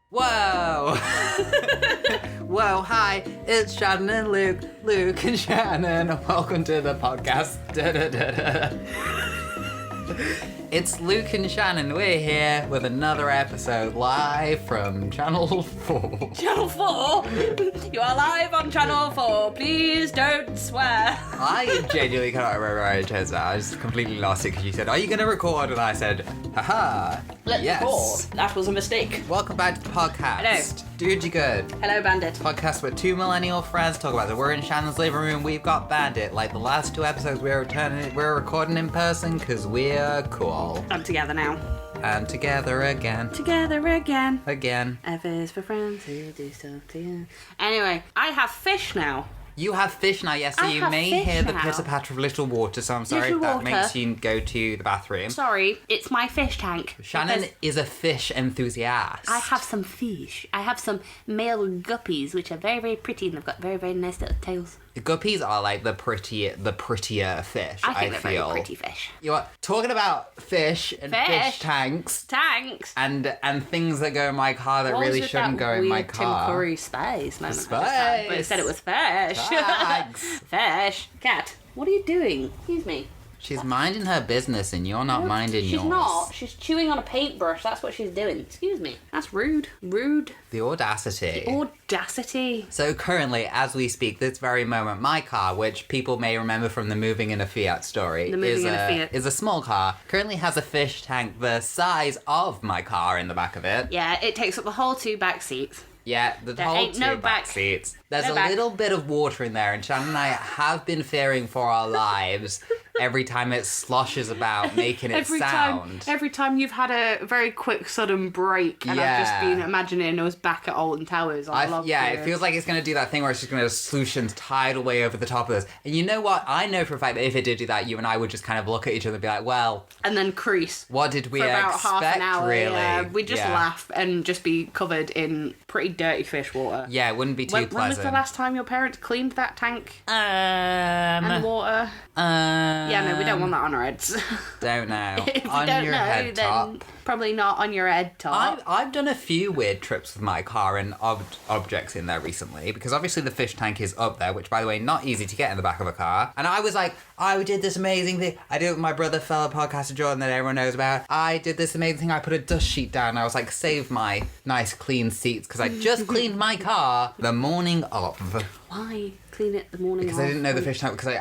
Whoa! Whoa, hi, it's Shannon and Luke and Shannon, and welcome to the podcast. It's Luke and Shannon, we're here with another episode live from Channel 4. Channel 4? You are live on Channel 4, please don't swear. I genuinely cannot remember how it turns out. I just completely lost it because you said, are you going to record? And I said, haha, Let's yes. record. That was a mistake. Welcome back to the podcast. Hello. Dude, you good? Hello, Bandit. Podcast where two millennial friends talk about that we're in Shannon's living room, we've got Bandit. Like the last two episodes, we're recording in person because we're cool. I'm together now. And together again. Together again. Again. F is for friends who do stuff together. Anyway, I have fish now. You have fish now, yes, so I you have may fish hear the now. pitter-patter of little water, so I'm sorry Little if that water. makes you go to the bathroom. Sorry, it's my fish tank. Shannon Because is a fish enthusiast. I have some fish. I have some male guppies, which are very, very pretty, and they've got very, very nice little tails. The guppies are like the prettier fish, I think they're feel. very pretty fish. You know what? Talking about fish and fish tanks. Tanks. And things that go in my car that What was really with shouldn't that go in my weird car. Tim Curry space moment I just had, but it said it was fish. Thanks. Fish. Cat, what are you doing? Excuse me. She's minding her business and you're not minding yours. She's not. She's chewing on a paintbrush. That's what she's doing. Excuse me. That's rude. Rude. The audacity. Audacity. So currently, as we speak, this very moment, my car, which people may remember from the moving in a Fiat story, is a small car, currently has a fish tank the size of my car in the back of it. Yeah, it takes up the whole two back seats. Yeah, the There whole ain't two no back back. seats. There's No a back. little bit of water in there, and Shannon and I have been fearing for our lives every time it sloshes about, making it sound. Every time you've had a very quick sudden break, and I've just Yeah. been imagining us back at Alton Towers. It feels like it's going to do that thing where it's just going to sloosh and tidal way over the top of us. And you know what? I know for a fact that if it did do that, you and I would just kind of look at each other and be like, well... And then crease. What did we for about expect, half an hour, really? Yeah. We'd just laugh and just be covered in pretty dirty fish water. Yeah, it wouldn't be too When pleasant. was the last time your parents cleaned that tank and the water? Yeah, no, we don't want that on our heads. Don't know. If you On don't your know, head then top. probably not on your head top. I've done a few weird trips with my car and objects in there recently, because obviously the fish tank is up there, which, by the way, not easy to get in the back of a car. And I was like, I did this amazing thing. I did it with my brother, fellow podcaster Jordan, that everyone knows about. I did this amazing thing. I put a dust sheet down. I was like, save my nice clean seats, because I just cleaned my car the morning of. Why clean it the morning Because I didn't know the fish tank, because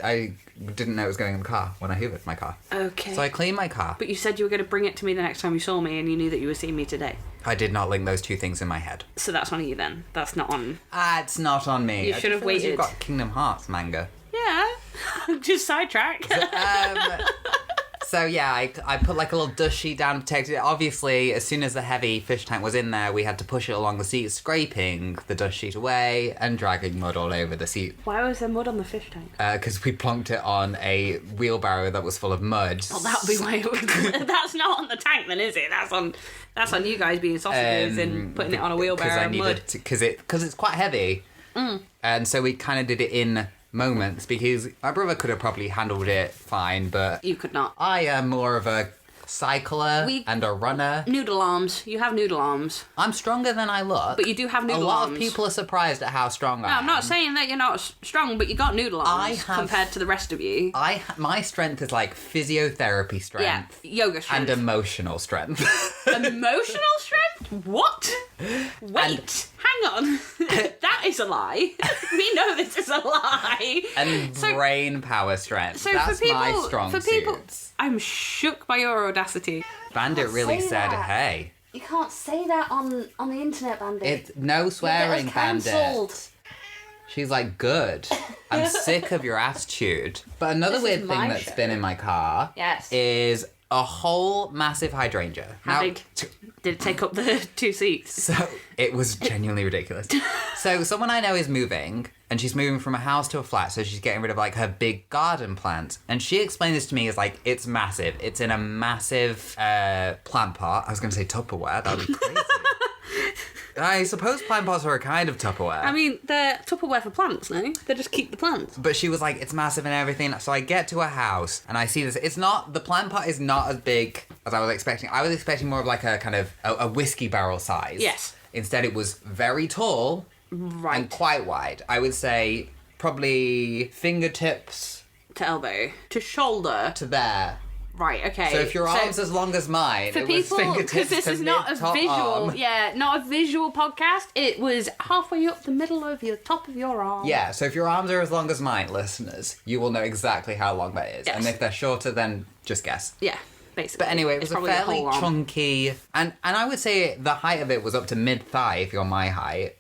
I didn't know it was going in the car when I hoovered my car. Okay. So I cleaned my car. But you said you were going to bring it to me the next time you saw me, and you knew that you were seeing me today. I did not link those two things in my head. So that's on you then. That's not on... It's not on me. You should have I just realised waited. You've got Kingdom Hearts manga. Yeah. Just sidetrack. So yeah, I put like a little dust sheet down to protect it. Obviously, as soon as the heavy fish tank was in there, we had to push it along the seat, scraping the dust sheet away and dragging mud all over the seat. Why was there mud on the fish tank? Because we plonked it on a wheelbarrow that was full of mud. Well, that would be why it was... That's not on the tank then, is it? That's on you guys being sausages and putting it on a wheelbarrow and mud. Because it's quite heavy. And so we kind of did it in moments, because my brother could have probably handled it fine, but You could not. I am more of a cycler and a runner. Noodle arms. You have noodle arms. I'm stronger than I look. But you do have noodle arms. A lot arms. of people are surprised at how strong I am. I'm not saying that you're not strong, but you got noodle arms compared to the rest of you. My strength is like physiotherapy strength. Yeah, yoga strength. And emotional strength. Emotional strength? What? Wait, hang on. That is a lie. We know this is a lie. And brain power strength. So That's for people, my strong suits. I'm shook by your audacity. Bandit really said, that. hey. You can't say that on the internet, Bandit. It's no swearing, Bandit. She's like, good. I'm sick of your attitude. But another weird thing that's been in my car is a whole massive hydrangea. How big? Did it take up the two seats? So it was genuinely ridiculous. So someone I know is moving, and she's moving from a house to a flat, so she's getting rid of like her big garden plant. And she explained this to me as like, it's massive. It's in a massive plant pot. I was going to say Tupperware. That would be crazy. I suppose plant pots are a kind of Tupperware. I mean, they're Tupperware for plants, no? They just keep the plants. But she was like, it's massive and everything. So I get to a house and I see this. The plant pot is not as big as I was expecting. I was expecting more of like a kind of a whiskey barrel size. Yes. Instead, it was very tall Right. and quite wide. I would say probably fingertips To elbow. To shoulder. to there. Right, okay. So if your arm's as long as mine, for it was people, fingertips because this to is not a mid-top visual, arm. not a visual podcast. It was halfway up the middle of your top of your arm. Yeah, so if your arms are as long as mine, listeners, you will know exactly how long that is. Yes. And if they're shorter, then just guess. Yeah, basically. But anyway, it was It's a probably the fairly whole arm. chunky, and I would say the height of it was up to mid-thigh if you're my height.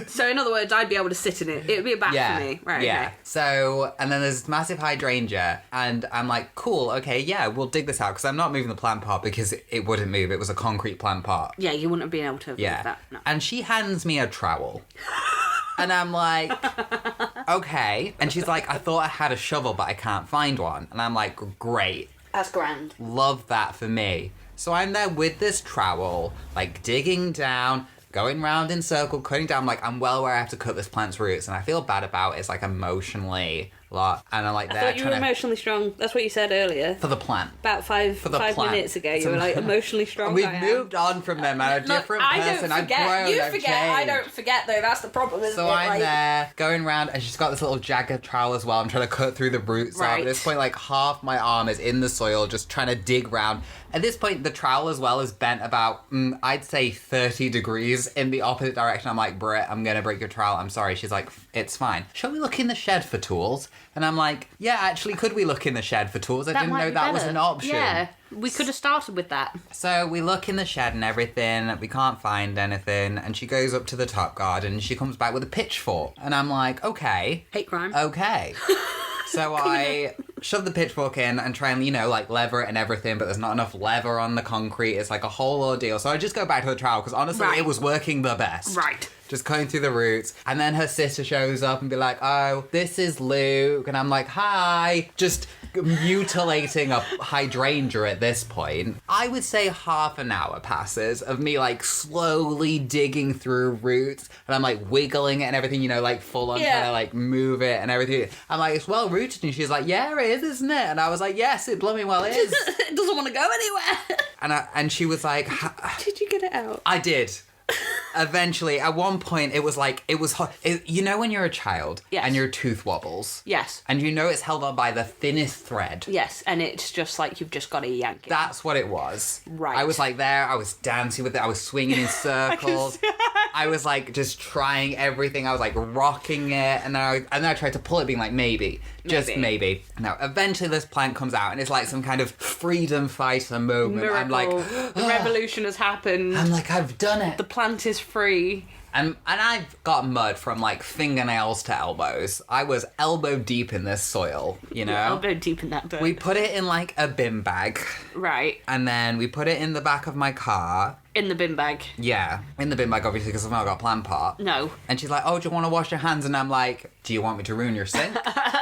So in other words, I'd be able to sit in it. It would be a back Yeah, for me. Right, yeah. okay. So, and then there's this massive hydrangea, and I'm like, cool, okay, yeah, we'll dig this out, because I'm not moving the plant pot because it wouldn't move. It was a concrete plant pot. Yeah, you wouldn't have been able to have Yeah. moved that. No. And she hands me a trowel. And I'm like, okay. And she's like, I thought I had a shovel, but I can't find one. And I'm like, great. That's grand. Love that for me. So I'm there with this trowel, like digging down, going round in circle, cutting down. Like, I'm well aware I have to cut this plant's roots, and I feel bad about it. It's like emotionally a lot. And I'm like, I there thought you were trying to. emotionally strong. That's what you said earlier. For the plant. About five the plant. minutes ago, you So- were like, emotionally strong. We've I am. moved on from them. I'm a Look, different I person. don't I've forget. grown. You I've forget. I changed. don't forget, though. That's the problem, isn't So it? I'm Like, there going round, and she's got this little jagged trowel as well. I'm trying to cut through the roots. Right. At this point, like half my arm is in the soil, just trying to dig round. At this point, the trowel as well is bent about, I'd say 30 degrees in the opposite direction. I'm like, Britt, I'm gonna break your trowel. I'm sorry. She's like, it's fine. Shall we look in the shed for tools? And I'm like, yeah, actually, could we look in the shed for tools? I didn't might know be that was better. an option. Yeah, we could have started with that. So we look in the shed and everything. We can't find anything. And she goes up to the top garden and she comes back with a pitchfork. And I'm like, okay. Hate crime. Okay. So I shove the pitchfork in and try and, like lever it and everything, but there's not enough lever on the concrete. It's like a whole ordeal. So I just go back to the trowel because honestly, Right. it was working the best. Right. Just cutting through the roots. And then her sister shows up and be like, oh, this is Luke. And I'm like, hi. Just mutilating a hydrangea at this point. I would say half an hour passes of me like slowly digging through roots. And I'm like wiggling it and everything, like full on Yeah. trying to like move it and everything. I'm like, it's well rooted. And she's like, yeah, it is, isn't it? And I was like, yes, it blooming well is. It doesn't want to go anywhere. And she was like, Did you get it out? I did. Eventually, at one point, it was hot. When you're a child Yes. and your tooth wobbles, Yes. and it's held on by the thinnest thread. Yes, and it's just like you've just got to yank it. That's what it was. Right. I was like there. I was dancing with it. I was swinging in circles. I was like just trying everything. I was like rocking it, and then I tried to pull it, being like maybe, just Maybe. maybe. Now, eventually, this plant comes out, and it's like some kind of freedom fighter moment. Miracle. I'm like, the revolution has happened. I've done it. The plant is free. And I've got mud from like fingernails to elbows. I was elbow deep in this soil, Elbow deep in that dirt. We put it in like a bin bag, Right. and then we put it in the back of my car. In the bin bag. Yeah, in the bin bag, obviously, because I've not got a plant pot. No. And she's like, oh, do you want to wash your hands? And I'm like, do you want me to ruin your sink?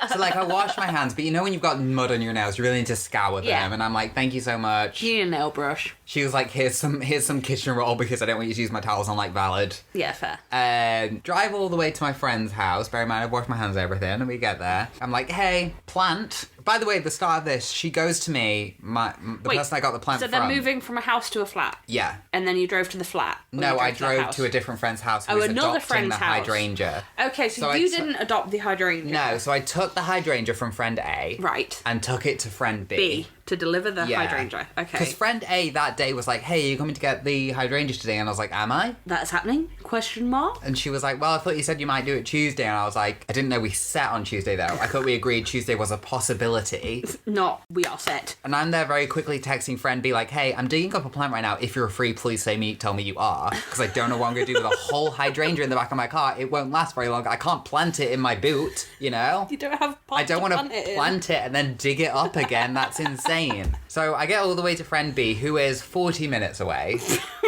So like, I wash my hands, but when you've got mud on your nails, you really need to scour them. Yeah. And I'm like, thank you so much. You need a nail brush. She was like, here's some kitchen roll because I don't want you to use my towels. I'm like, valid. Yeah, fair. And drive all the way to my friend's house. Bear in mind, I've washed my hands and everything, and we get there. I'm like, hey, plant. By the way, at the start of this, she goes to me, the Wait, person I got the plant So from. they're moving from a house to a flat? Yeah. And then you drove to the flat? Or No, you I that drove house? to a different friend's house who Oh, was another adopting friend's the house. hydrangea. Okay, so I you took- didn't adopt the hydrangea? No, so I took the hydrangea from friend A. Right. And took it to friend B. B, to deliver the Yeah. hydrangea. Okay. Because friend A that day was like, hey, are you coming to get the hydrangea today? And I was like, am I? That's happening? Question mark? And she was like, well, I thought you said you might do it Tuesday. And I was like, I didn't know we set on Tuesday, though. I thought we agreed Tuesday was a possibility. Not, we are set. And I'm there very quickly texting friend B like, hey, I'm digging up a plant right now. If you're free, please tell me you are. Because I don't know what I'm going to do with a whole hydrangea in the back of my car. It won't last very long. I can't plant it in my boot, You don't have pots I don't want want to plant it and then dig it up again. That's insane. So I get all the way to friend B, who is 40 minutes away.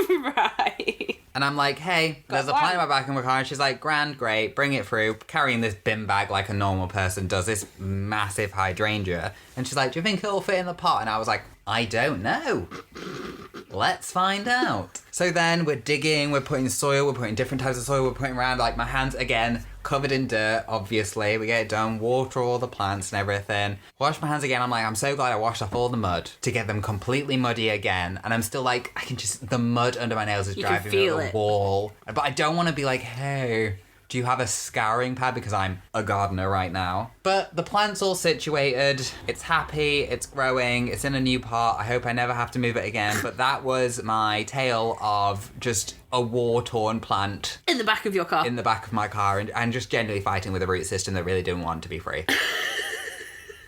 Right. And I'm like, hey, there's a plant in my back of my car. And she's like, grand, great, bring it through. Carrying this bin bag like a normal person does, this massive hydrangea. And she's like, do you think it'll fit in the pot? And I was like, I don't know. let's find out. So then we're digging, we're putting soil, we're putting different types of soil, we're putting around, like, my hands, again, covered in dirt, obviously. We get it done, water all the plants and everything. Wash my hands again. I'm like, I'm so glad I washed off all the mud to get them completely muddy again. And I'm still like, I can just, the mud under my nails is driving me up the wall. But I don't want to be like, hey, do you have a scouring pad? Because I'm a gardener right now. But the plant's all situated. It's happy. It's growing. It's in a new pot. I hope I never have to move it again. But that was my tale of just a war-torn plant. In the back of your car. In the back of my car. And just generally fighting with a root system that really didn't want to be free.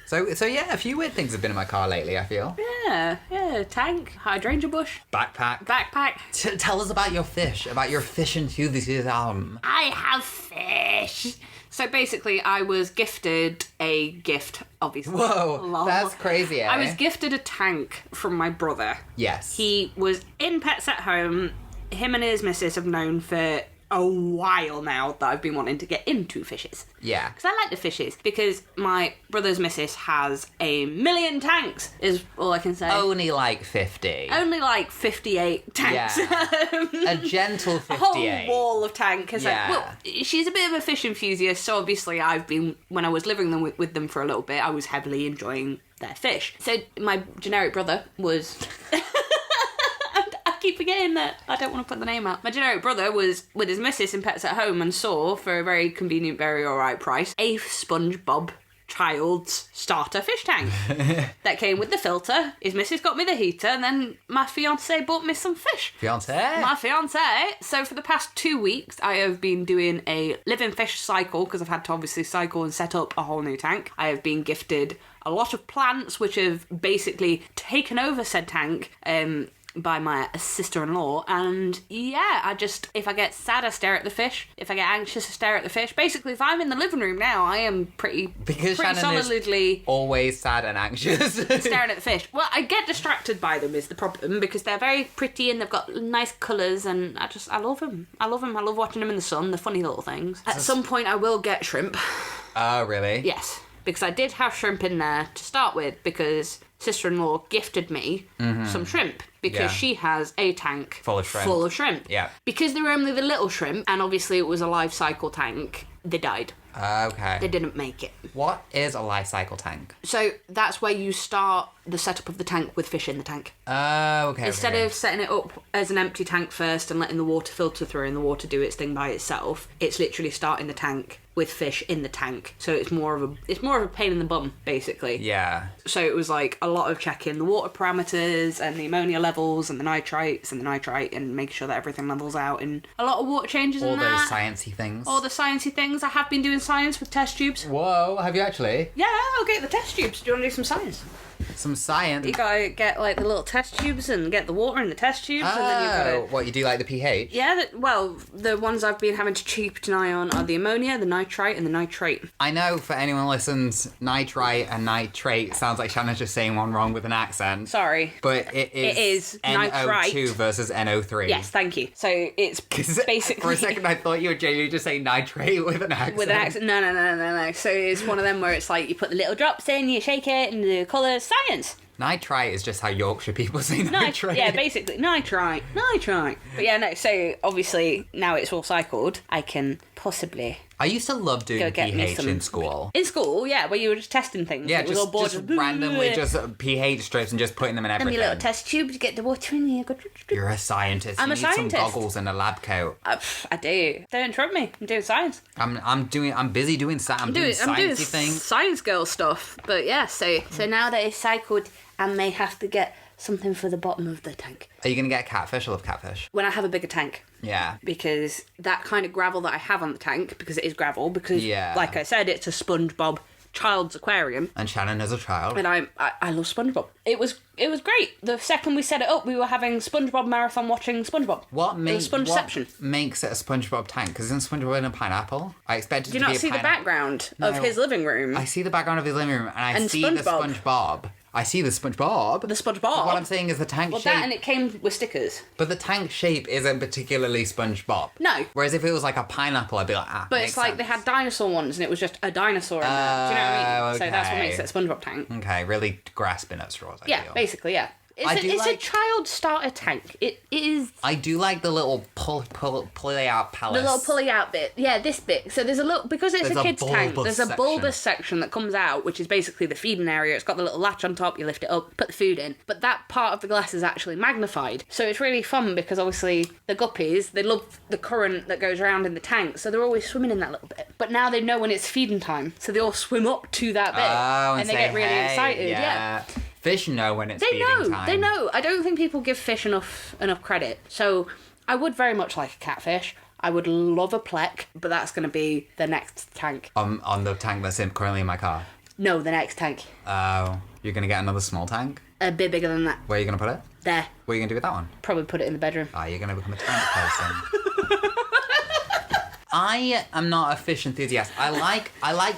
So yeah, a few weird things have been in my car lately, I feel. Yeah, tank, hydrangea bush. Backpack. Tell us about your fish, about your fish enthusiasm. I have fish. So basically, I was gifted a gift, obviously. Whoa, Lol. that's crazy, eh? I was gifted a tank from my brother. Yes. He was in Pets at Home. Him and his missus have known for a while now that I've been wanting to get into fishes. Yeah. Because I like the fishes. Because my brother's missus has 1,000,000 tanks, is all I can say. Only like 50. Only like 58 tanks. Yeah. A gentle 58. A whole wall of tank. Yeah. Well, she's a bit of a fish enthusiast, so obviously I've been, when I was living them with them for a little bit, I was heavily enjoying their fish. So my generic brother was... I keep forgetting that I don't want to put the name out. My generic brother was with his missus in Pets at Home and saw, for a very convenient, very alright price, a SpongeBob child's starter fish tank that came with the filter. His missus got me the heater, and then my fiance bought me some fish. My fiance. So for the past 2 weeks, I have been doing a living fish cycle, because I've had to obviously cycle and set up a whole new tank. I have been gifted a lot of plants, which have basically taken over said tank, by my sister-in-law, and yeah, if I get sad, I stare at the fish. If I get anxious, I stare at the fish. Basically, if I'm in the living room now, I am pretty Shannon solidly is always sad and anxious. staring at the fish. Well, I get distracted by them is the problem, because they're very pretty and they've got nice colours, and I love them. I love watching them in the sun. They're funny little things. At some point, I will get shrimp. Oh, really? Yes, because I did have shrimp in there to start with, because sister-in-law gifted me some shrimp, because she has a tank full of shrimp. Yeah. Because they were only the little shrimp, and obviously it was a life cycle tank, they died. Okay. They didn't make it. What is a life cycle tank? So that's where you start the setup of the tank with fish in the tank. Oh, okay. Instead of setting it up as an empty tank first and letting the water filter through and the water do its thing by itself, it's literally starting the tank with fish in the tank. So it's more of a pain in the bum, basically. Yeah. So it was like a lot of checking the water parameters and the ammonia levels and the nitrites and the nitrite, and making sure that everything levels out, and a lot of water changes all and those that. sciencey things. All the sciencey things. I have been doing science with test tubes. Whoa, have you actually? Yeah, I'll get the test tubes. Do you want to do some science? Some science? You gotta get like the little test tubes and get the water in the test tubes, and then you've gotta... What, you do like the pH? Yeah, the ones I've been having to keep an eye on are the ammonia, the nitrite, and the nitrate. I know, for anyone who listens, nitrite and nitrate sounds like Shannon's just saying one wrong with an accent. Sorry. But it is nitrite. NO2 versus NO3. Yes, thank you. So it's basically... For a second I thought you were genuinely just saying nitrate with an accent. With an accent. No. So it's one of them where it's like you put the little drops in, you shake it, and the colour's science. Nitrite is just how Yorkshire people say nitrate. Yeah, basically. Nitrite. But yeah, no, so obviously now it's all cycled, I can possibly... I used to love doing pH in school. In school, yeah, where you were just testing things. Yeah, it was all bored just randomly just pH strips and just putting them in everything. And your little test tubes, you get the water in, you go... You're a scientist. I'm a scientist. You need some goggles and a lab coat. I do. Don't interrupt me. I'm doing science. I'm busy doing science. I'm doing sciencey things. Science girl stuff. But yeah, so now that it's cycled, I may have to get something for the bottom of the tank. Are you going to get catfish? I love catfish. When I have a bigger tank. Yeah. Because that kind of gravel that I have on the tank, because it is gravel, because like I said, it's a SpongeBob child's aquarium. And Shannon is a child. And I love SpongeBob. It was great. The second we set it up, we were having SpongeBob marathon watching SpongeBob. What makes it a SpongeBob tank? Because isn't SpongeBob in a pineapple? I expected it to be a pineapple. Do you not see the background of his living room? I see the background of his living room, and I see the SpongeBob. I see the SpongeBob. The SpongeBob? But what I'm saying is the tank shape... That, and it came with stickers. But the tank shape isn't particularly SpongeBob. No. Whereas if it was like a pineapple, I'd be like, But it's like they had dinosaur ones, and it was just a dinosaur in there. Do you know what I mean? Okay. So that's what makes it a SpongeBob tank. Okay, really grasping at straws, I feel. Basically, yeah. It's a child starter tank. It is. I do like the little pulley out palace. The little pulley out bit. Yeah, this bit. So there's a little, because it's a kid's tank, there's a bulbous section that comes out, which is basically the feeding area. It's got the little latch on top, you lift it up, put the food in. But that part of the glass is actually magnified. So it's really fun because obviously the guppies, they love the current that goes around in the tank, so they're always swimming in that little bit. But now they know when it's feeding time, so they all swim up to that bit. And they get really excited. Yeah. Fish know when it's feeding time. They know. I don't think people give fish enough credit. So I would very much like a catfish. I would love a plec, but that's going to be the next tank. On the tank that's currently in my car? No, the next tank. Oh, you're going to get another small tank? A bit bigger than that. Where are you going to put it? There. What are you going to do with that one? Probably put it in the bedroom. Oh, you're going to become a tank person. I am not a fish enthusiast. I like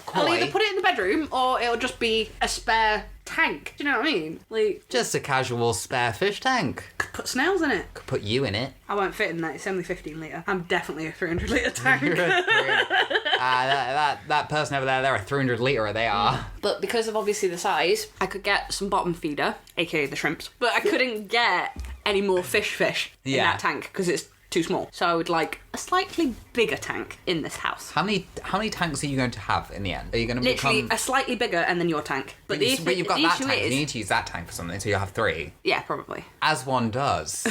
koi. I'll either put it in the bedroom or it'll just be a spare tank. Do you know what I mean? Like, just a casual spare fish tank. Could put snails in it. Could put you in it. I won't fit in that. It's only 15 litre. I'm definitely a 300 litre tank. that person over there, they're a 300 litre, they are. But because of obviously the size, I could get some bottom feeder, aka the shrimps, but I couldn't get any more fish in that tank because it's too small. So I would like a slightly bigger tank in this house. How many tanks are you going to have in the end? Are you going to literally a slightly bigger and then your tank? But you've got that tank. You need to use that tank for something, so you'll have 3. Yeah, probably. As one does.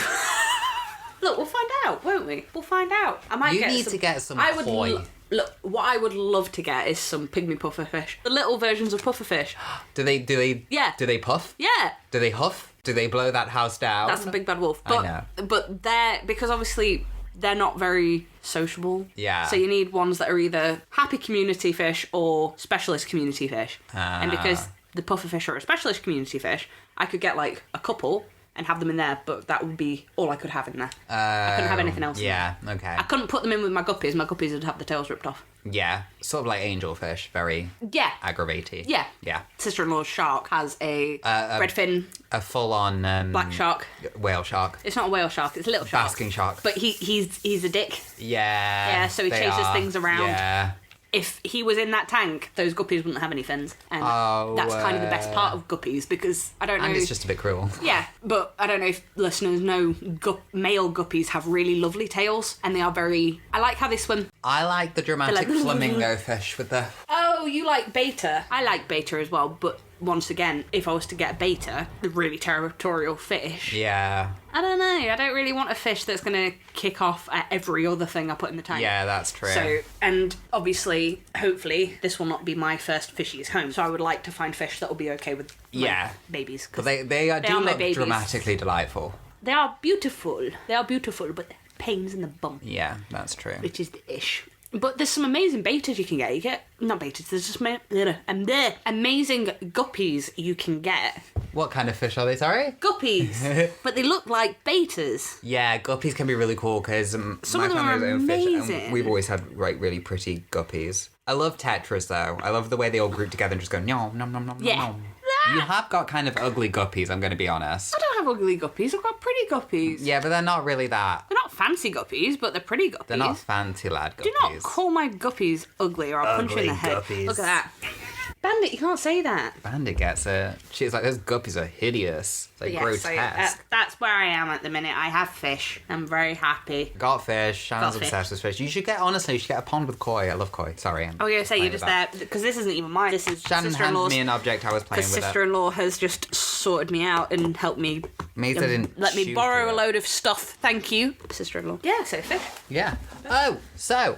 Look, we'll find out, won't we? We'll find out. I might get some koi. Look, what I would love to get is some pygmy puffer fish. The little versions of puffer fish. Do they? Yeah. Do they puff? Yeah. Do they huff? Do they blow that house down? That's the big bad wolf. But, I know. But because obviously they're not very sociable. Yeah. So you need ones that are either happy community fish or specialist community fish. And because the puffer fish are a specialist community fish, I could get like a couple and have them in there, but that would be all I could have in there. I couldn't have anything else in there. Okay. I couldn't put them in with my guppies. My guppies would have the tails ripped off. Yeah, sort of like angelfish, very aggravating. Yeah. Yeah. Sister-in-law's shark has a red fin. A full-on black shark. Whale shark. It's not a whale shark, it's a little shark. Basking shark. But he's a dick. Yeah. Yeah, so he chases things around. Yeah. If he was in that tank, those guppies wouldn't have any fins. And that's kind of the best part of guppies, because I don't know... And it's just a bit cruel. Yeah, but I don't know if listeners know male guppies have really lovely tails, and they are very... I like how they swim. I like the dramatic flamingo fish with the... Oh, you like beta. I like beta as well, but once again, if I was to get beta, the really territorial fish... Yeah. I don't know. I don't really want a fish that's going to kick off at every other thing I put in the tank. Yeah, that's true. So, and obviously, hopefully, this will not be my first fishies home. So I would like to find fish that will be okay with babies. But they do look dramatically delightful. They are beautiful. But pains in the bum. Yeah, that's true. Which is the ish. But there's some amazing betas you can get. You get, not betas, there's just amazing guppies you can get. What kind of fish are they, sorry? Guppies. But they look like betas. Yeah, guppies can be really cool because some of them are amazing. Fish, and we've always had really pretty guppies. I love tetras though. I love the way they all group together and just go nom nom nom nom nom. You have got kind of ugly guppies, I'm going to be honest. I don't have ugly guppies, I've got pretty guppies. Yeah, but they're not really that. They're not fancy guppies, but they're pretty guppies. They're not fancy lad guppies. Do not call my guppies ugly or I'll punch you in the head. Guppies. Look at that. Bandit, you can't say that. Bandit gets it. She's like, those guppies are hideous. It's like grotesque. That's where I am at the minute. I have fish. I'm very happy. Got fish. Shannon's obsessed with fish. You should get a pond with koi. I love koi. Sorry. I was going to say, you're just there, because this isn't even mine. This is Shannon handed me an object I was playing with. The sister-in-law has just sorted me out and helped me. Let me borrow a load of stuff. Thank you, sister-in-law. Yeah, so fish. Yeah. Oh, so.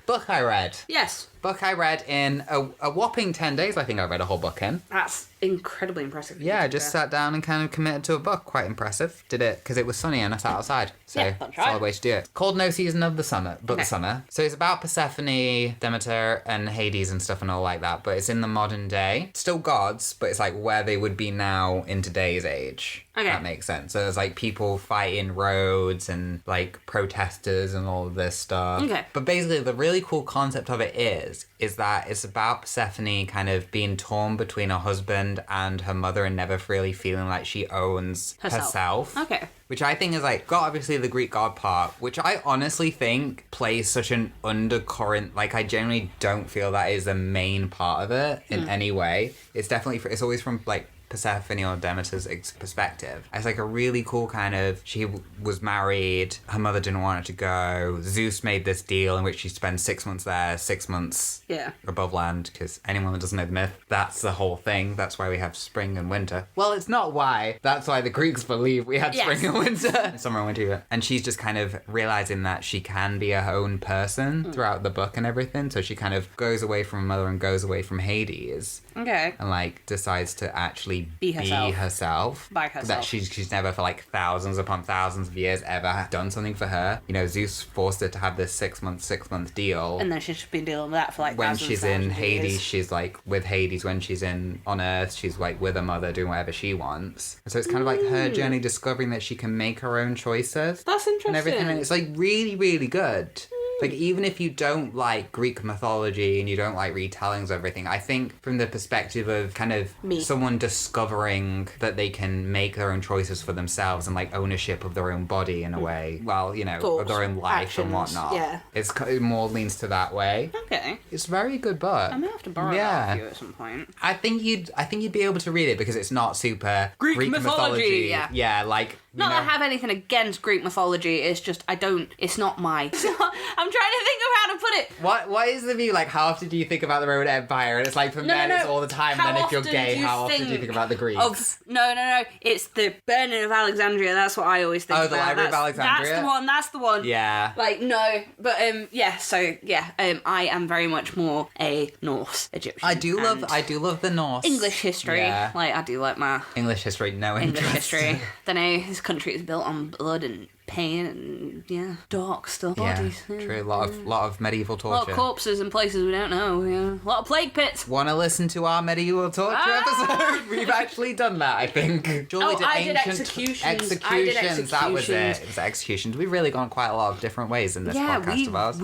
Book I read. Yes. Book I read in a whopping 10 days, I think I read a whole book in. That's incredibly impressive. Yeah, I just sat down and kind of committed to a book. Quite impressive. Did it because it was sunny and I sat outside. So that's a way to do it. Called No Season of the Summer, the summer. So it's about Persephone, Demeter, and Hades and stuff and all like that, but it's in the modern day. Still gods, but it's like where they would be now in today's age. Okay. That makes sense. So there's like people fighting roads and like protesters and all of this stuff. Okay. But basically the really cool concept of it is that it's about Persephone kind of being torn between her husband and her mother and never really feeling like she owns herself. Okay. Which I think is like, got obviously the Greek god part, which I honestly think plays such an undercurrent. Like, I generally don't feel that is the main part of it in any way. It's definitely, it's always from like Persephone or Demeter's perspective. It's like a really cool kind of, she was married, her mother didn't want her to go, Zeus made this deal in which she spends 6 months there, 6 months above land, because anyone that doesn't know the myth, that's the whole thing. That's why we have spring and winter. Well, it's not why. That's why the Greeks believe we had spring and winter. Summer and winter. And she's just kind of realizing that she can be her own person throughout the book and everything. So she kind of goes away from her mother and goes away from Hades. Okay. And like decides to actually Be herself. By herself. That she's never for like thousands upon thousands of years ever done something for her. You know, Zeus forced her to have this 6 month deal. And then she's been dealing with that for like when she's in Hades, years. she's like with Hades. When she's on Earth, she's like with her mother doing whatever she wants. So it's kind of like her journey discovering that she can make her own choices. That's interesting. And everything. And it's like really, really good. Like, even if you don't like Greek mythology and you don't like retellings of everything, I think from the perspective of kind of someone discovering that they can make their own choices for themselves and like ownership of their own body in a way, well, you know, Thoughts, of their own life actions, and whatnot. Yeah. It more leans to that way. Okay. It's a very good book. I may have to borrow that off you at some point. I think you'd be able to read it because it's not super Greek mythology. Yeah. Yeah, like Not that I have anything against Greek mythology, it's just it's not my... I'm trying to think of how to put it. What is the view? Like, how often do you think about the Roman Empire? And it's like, for men, it's all the time. And then if you're gay, how often do you think about the Greeks? No. It's the burning of Alexandria. That's what I always think about. Oh, the Library of Alexandria? That's the one. Yeah. Like, no. But, I am very much more a Norse Egyptian. I do love the Norse. English history. Yeah. Like, I do like my... English history, no interest. English history. Don't know, this country is built on blood and pain and dark stuff. Bodies. Yeah, true. A lot of medieval torture. A lot of corpses in places we don't know. Yeah. A lot of plague pits. Want to listen to our medieval torture episode? We've actually done that, I think. Julie did executions. Executions. That was it. It was executions. We've really gone quite a lot of different ways in this podcast of ours.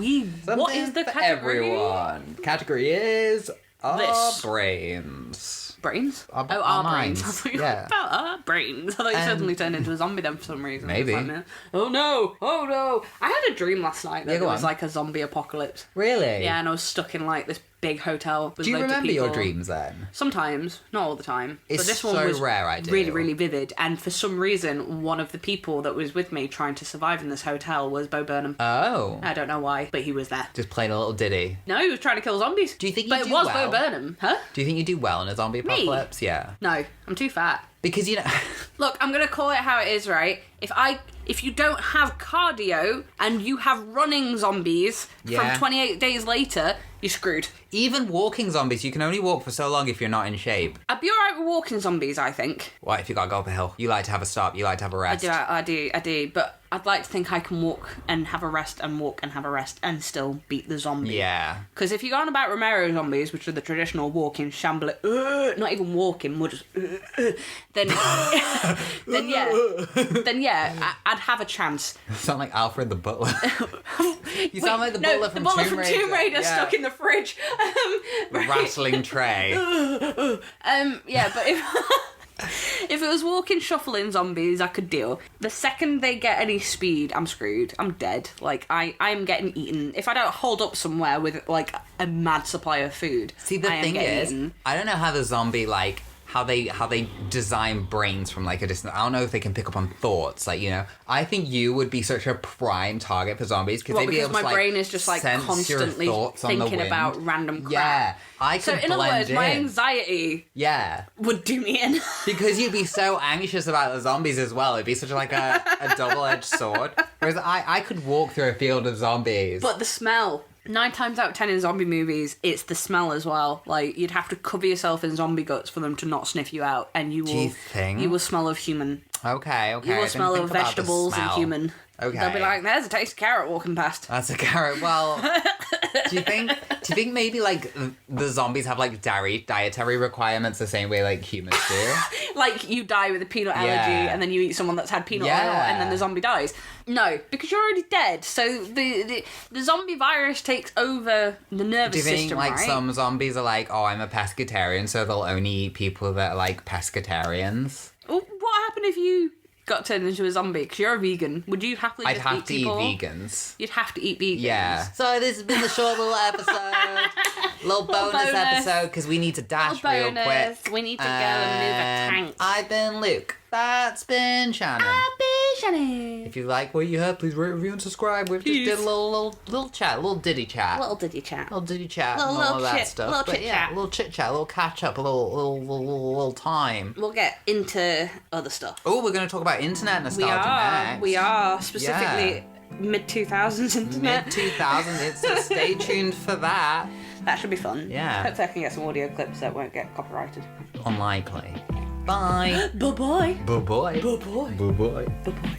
What is the category? Everyone. Category is our brains. Brains? Our brains. minds. I thought you Yeah. about our brains. I thought you suddenly turned into a zombie then for some reason. Maybe. Oh no! I had a dream last night that there was on. like a zombie apocalypse. Really? Yeah, and I was stuck in like this big hotel with Do you loads of remember your people. dreams then? Sometimes, not all the time. It's but this one so was rare, I do. really, really vivid. And for some reason, one of the people that was with me trying to survive in this hotel was Bo Burnham. Oh. I don't know why, but he was there. Just playing a little ditty. No, he was trying to kill zombies. Do you think you But do it was well? Bo Burnham. Huh? Do you think you do well in a zombie apocalypse? Yeah. No, I'm too fat. Because, you know... Look, I'm gonna call it how it is, right? If you don't have cardio and you have running zombies from 28 days later, you're screwed. Even walking zombies, you can only walk for so long if you're not in shape. I'd be alright with walking zombies, I think. What if you gotta go up a hill? You like to have a stop, you like to have a rest. I do, but I'd like to think I can walk and have a rest and walk and have a rest and still beat the zombie. Yeah. Because if you're going about Romero zombies, which are the traditional walking, shambling, not even walking, more just, then yeah, I'd have a chance. You sound like Alfred the Butler. You sound like the No, butler from the butler Tomb from Raider. Tomb Raider stuck in the fridge. Rattling tray. Yeah, but if it was walking, shuffling zombies, I could deal. The second they get any speed, I'm screwed. I'm dead. Like, I'm getting eaten. If I don't hold up somewhere with, like, a mad supply of food, See, the thing is, eaten. I don't know how the zombie, like, how they design brains from, like, a distance. I don't know if they can pick up on thoughts. Like, you know, I think you would be such a prime target for zombies because they'd be able to, my brain is just, like, sense constantly your thoughts on the thinking wind. about random crap. Yeah. I So, could in other blend words, my in. anxiety Yeah. would do me in. Because you'd be so anxious about the zombies as well. It'd be such like a double-edged sword. Whereas I could walk through a field of zombies. But the smell. 9 times out of 10 in zombie movies, it's the smell as well. Like, you'd have to cover yourself in zombie guts for them to not sniff you out, and you will smell of human. Okay. You will smell of vegetables and human. Okay. They'll be like, there's a taste of carrot walking past. That's a carrot. Well, do you think maybe like the zombies have like dietary requirements the same way like humans do? Like you die with a peanut allergy and then you eat someone that's had peanut oil and then the zombie dies. No, because you're already dead. So the zombie virus takes over the nervous Do you think system, like right? some zombies are like, oh, I'm a pescatarian, so they'll only eat people that are like pescatarians? Well, what happened if you got turned into a zombie because you're a vegan, would you happily I'd just have eat to people? eat vegans. You'd have to eat vegans. Yeah. So this has been the short little episode. little bonus episode because we need to dash real quick. We need to go and move a tank. I've been Luke. That's been Shannon. I've been Shannons. If you like what you heard, please rate, review, and subscribe. We've just did a little chat, a little ditty chat. Little diddy chat. Little ditty chat Little- and all little of that chit- stuff. little But chit yeah, chat. a little chit chat, a little catch up, a little time. We'll get into other stuff. Oh, we're going to talk about internet nostalgia next. We are. Specifically mid-2000s internet. Mid-2000s. So stay tuned for that. That should be fun. Yeah. Hopefully I can get some audio clips that won't get copyrighted. Unlikely. Bye. Bye-bye. Bye-bye. Bye-bye. Bye-bye. Bye-bye.